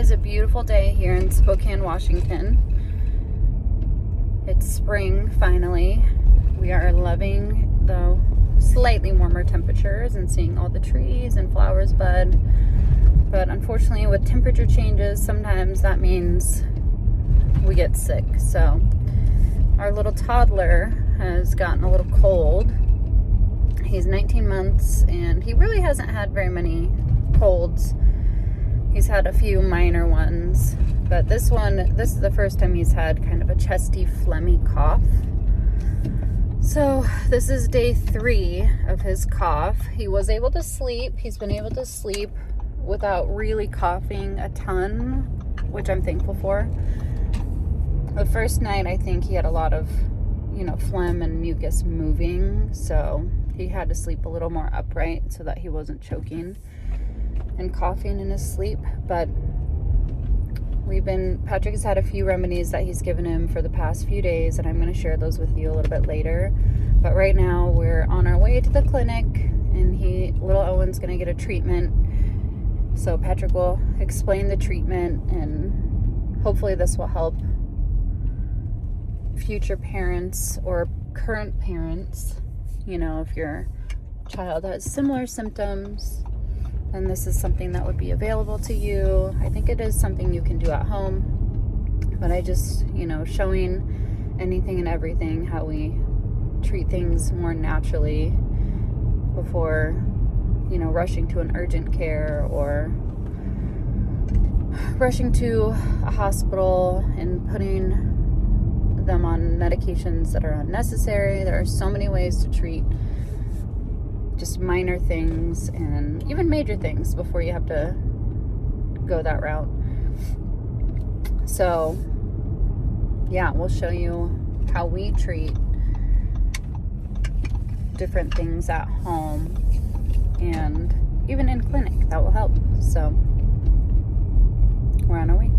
is a beautiful day here in Spokane, Washington. It's spring finally. We are loving the slightly warmer temperatures and seeing all the trees and flowers bud. But unfortunately, with temperature changes, sometimes that means we get sick. So our little toddler has gotten a little cold. He's 19 months and he really hasn't had very many colds. He's had a few minor ones, but this is the first time he's had kind of a chesty, phlegmy cough. So this is day 3 of his cough. He was able to sleep. He's been able to sleep without really coughing a ton, which I'm thankful for. The first night, I think he had a lot of, phlegm and mucus moving, so he had to sleep a little more upright so that he wasn't choking and coughing in his sleep. But Patrick has had a few remedies that he's given him for the past few days, and I'm going to share those with you a little bit later. But right now we're on our way to the clinic, and little Owen's going to get a treatment. So Patrick will explain the treatment, and hopefully this will help future parents or current parents. If your child has similar symptoms, then this is something that would be available to you. I think it is something you can do at home, but I just, showing anything and everything, how we treat things more naturally before, rushing to an urgent care or rushing to a hospital and putting them on medications that are unnecessary. There are so many ways to treat just minor things and even major things before you have to go that route. So yeah, we'll show you how we treat different things at home and even in clinic. That will help. So we're on our way.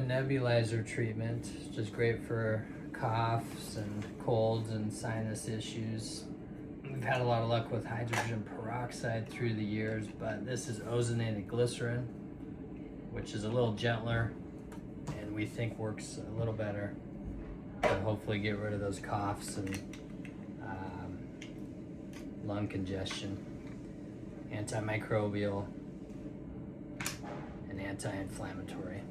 Nebulizer treatment, which is great for coughs and colds and sinus issues. We've had a lot of luck with hydrogen peroxide through the years, but this is ozonated glycerin, which is a little gentler and we think works a little better to hopefully get rid of those coughs and lung congestion, antimicrobial and anti-inflammatory.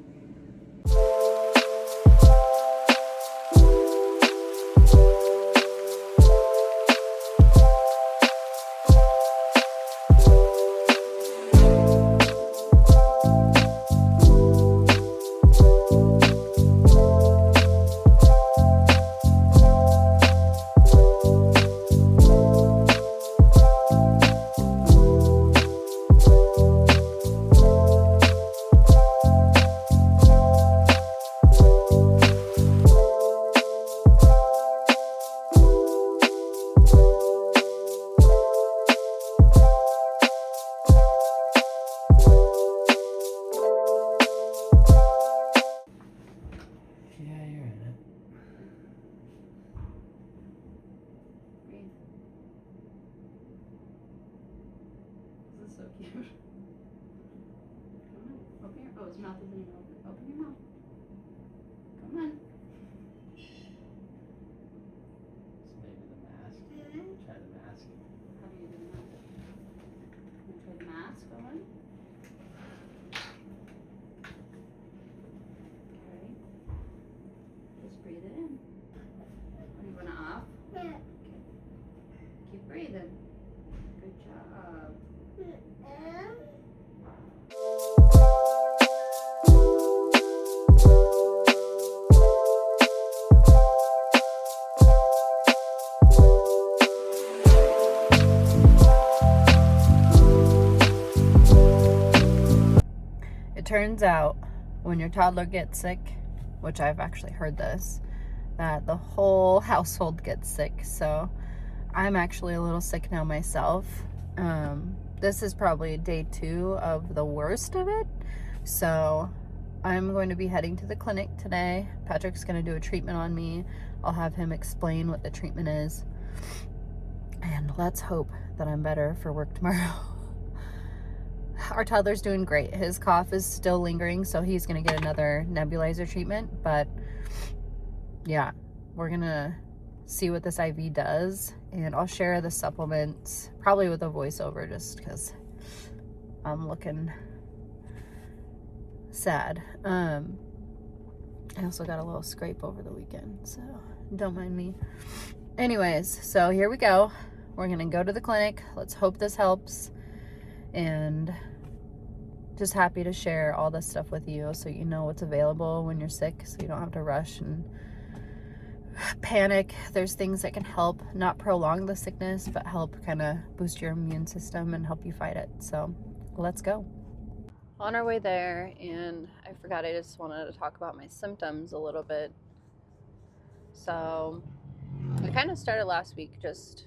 So cute. Come on. Open your... Oh, his mouth isn't even open. Open your mouth. Come on. So maybe the mask. Try the mask. How do you do the mask? You try the mask, Owen? Okay. Just breathe it in. Are you going off? Yeah. Okay. Keep breathing. Good job. It turns out when your toddler gets sick, which I've actually heard this, that the whole household gets sick. So I'm actually a little sick now myself. This is probably day 2 of the worst of it. So I'm going to be heading to the clinic today. Patrick's going to do a treatment on me. I'll have him explain what the treatment is. And let's hope that I'm better for work tomorrow. Our toddler's doing great. His cough is still lingering, so he's going to get another nebulizer treatment. But yeah, we're going to see what this IV does. And I'll share the supplements, probably with a voiceover, just because I'm looking sad. I also got a little scrape over the weekend, so don't mind me. Anyways, so here we go. We're gonna go to the clinic. Let's hope this helps. And just happy to share all this stuff with you so you know what's available when you're sick, so you don't have to rush and panic. There's things that can help not prolong the sickness, but help kind of boost your immune system and help you fight it. So let's go. On our way there, and I forgot, I just wanted to talk about my symptoms a little bit. So I kind of started last week just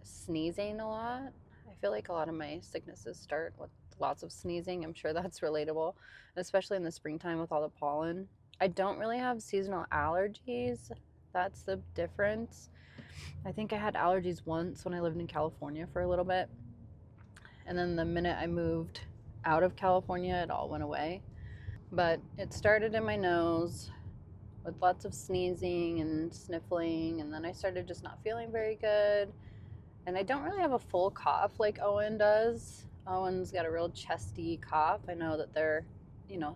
sneezing a lot. I feel like a lot of my sicknesses start with lots of sneezing. I'm sure that's relatable, especially in the springtime with all the pollen. I don't really have seasonal allergies. That's the difference. I think I had allergies once when I lived in California for a little bit. And then the minute I moved out of California, it all went away. But it started in my nose with lots of sneezing and sniffling. And then I started just not feeling very good. And I don't really have a full cough like Owen does. Owen's got a real chesty cough. I know that their,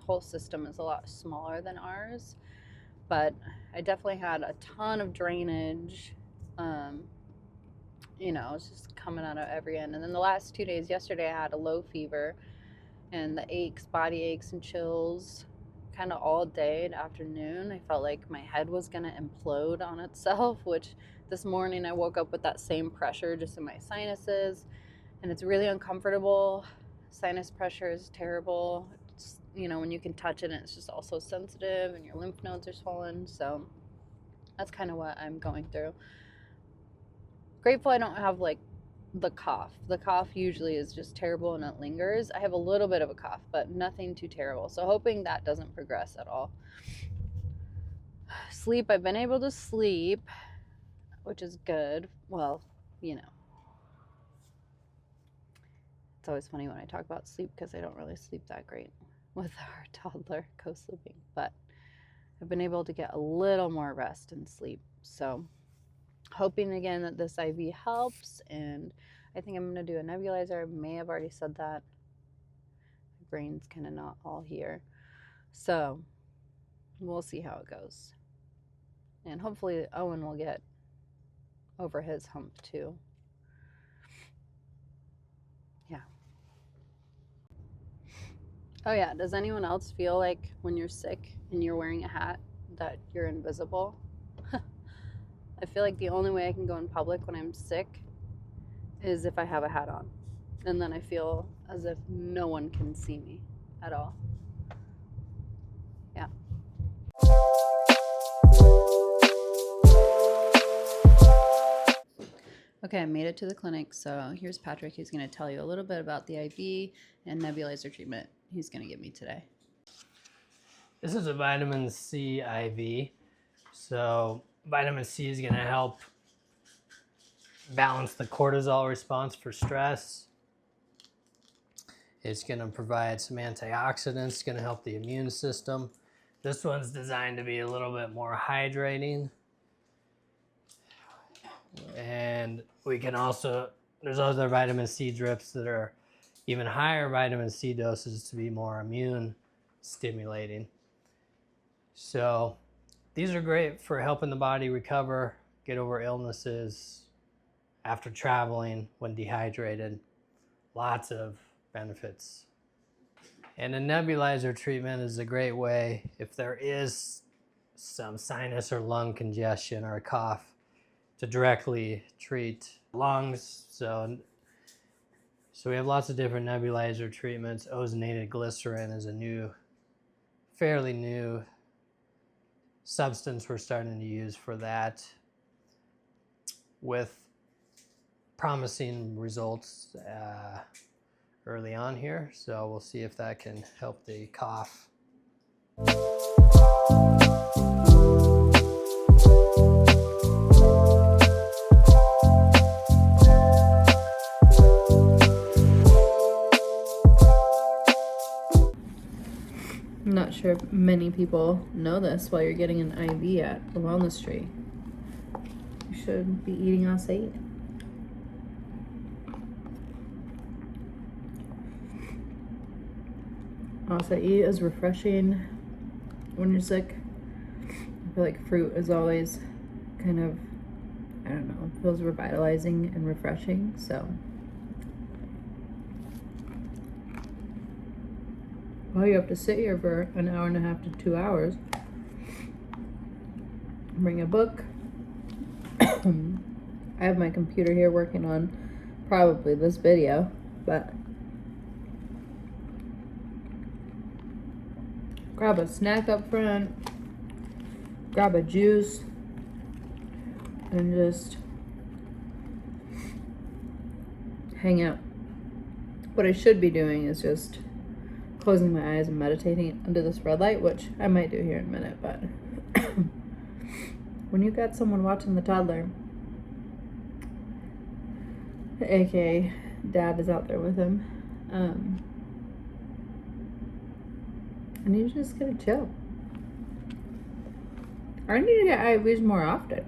whole system is a lot smaller than ours. But I definitely had a ton of drainage. It's just coming out of every end. And then the last 2 days, yesterday I had a low fever and the aches, body aches and chills kind of all day and afternoon. I felt like my head was going to implode on itself, which this morning I woke up with that same pressure just in my sinuses, and it's really uncomfortable. Sinus pressure is terrible. It's, when you can touch it, and it's just also sensitive and your lymph nodes are swollen. So that's kind of what I'm going through. Grateful I don't have like the cough. The cough usually is just terrible and it lingers. I have a little bit of a cough, but nothing too terrible. So hoping that doesn't progress at all. Sleep, I've been able to sleep, which is good. Well, it's always funny when I talk about sleep because I don't really sleep that great with our toddler co-sleeping, but I've been able to get a little more rest and sleep. So hoping again that this IV helps, and I think I'm going to do a nebulizer. I may have already said that. My brain's kind of not all here. So we'll see how it goes. And hopefully Owen will get over his hump too. Yeah. Oh yeah, does anyone else feel like when you're sick and you're wearing a hat that you're invisible? I feel like the only way I can go in public when I'm sick is if I have a hat on. And then I feel as if no one can see me at all. Yeah. Okay, I made it to the clinic. So here's Patrick. He's going to tell you a little bit about the IV and nebulizer treatment he's going to give me today. This is a vitamin C IV. So vitamin C is going to help balance the cortisol response for stress. It's going to provide some antioxidants. It's going to help the immune system. This one's designed to be a little bit more hydrating. And we can also, there's other vitamin C drips that are even higher vitamin C doses to be more immune stimulating. So these are great for helping the body recover, get over illnesses after traveling, when dehydrated. Lots of benefits. And a nebulizer treatment is a great way if there is some sinus or lung congestion or a cough to directly treat lungs. So we have lots of different nebulizer treatments. Ozonated glycerin is a fairly new substance we're starting to use for that. with promising results early on here. So we'll see if that can help the cough. I'm not sure if many people know this while you're getting an IV at the wellness tree. You should be eating acai. Acai is refreshing when you're sick. I feel like fruit is always kind of, I don't know, feels revitalizing and refreshing, so. Well, you have to sit here for an hour and a half to 2 hours. Bring a book. I have my computer here working on probably this video, but grab a snack up front, grab a juice, and just hang out. What I should be doing is just closing my eyes and meditating under this red light, which I might do here in a minute, but when you got someone watching the toddler, aka dad is out there with him, and you just gotta chill. I need to get IVs more often.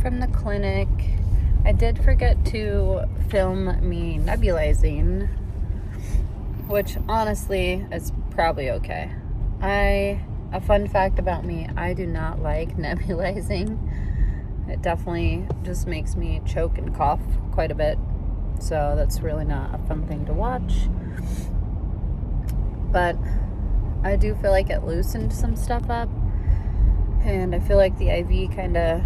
From the clinic, I did forget to film me nebulizing, which honestly is probably okay. A fun fact about me, I do not like nebulizing. It definitely just makes me choke and cough quite a bit, so that's really not a fun thing to watch. But I do feel like it loosened some stuff up, and I feel like the IV kind of,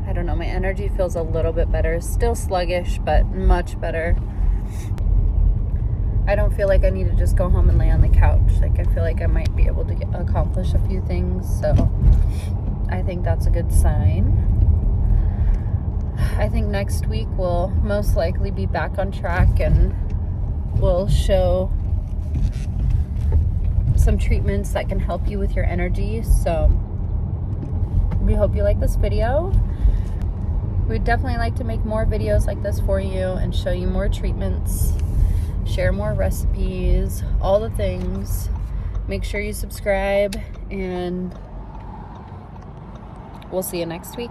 I don't know, my energy feels a little bit better. Still sluggish, but much better. I don't feel like I need to just go home and lay on the couch. Like, I feel like I might be able to accomplish a few things, so I think that's a good sign. I think next week we'll most likely be back on track, and we'll show some treatments that can help you with your energy. So we hope you like this video. We'd definitely like to make more videos like this for you and show you more treatments, share more recipes, all the things. Make sure you subscribe, and we'll see you next week.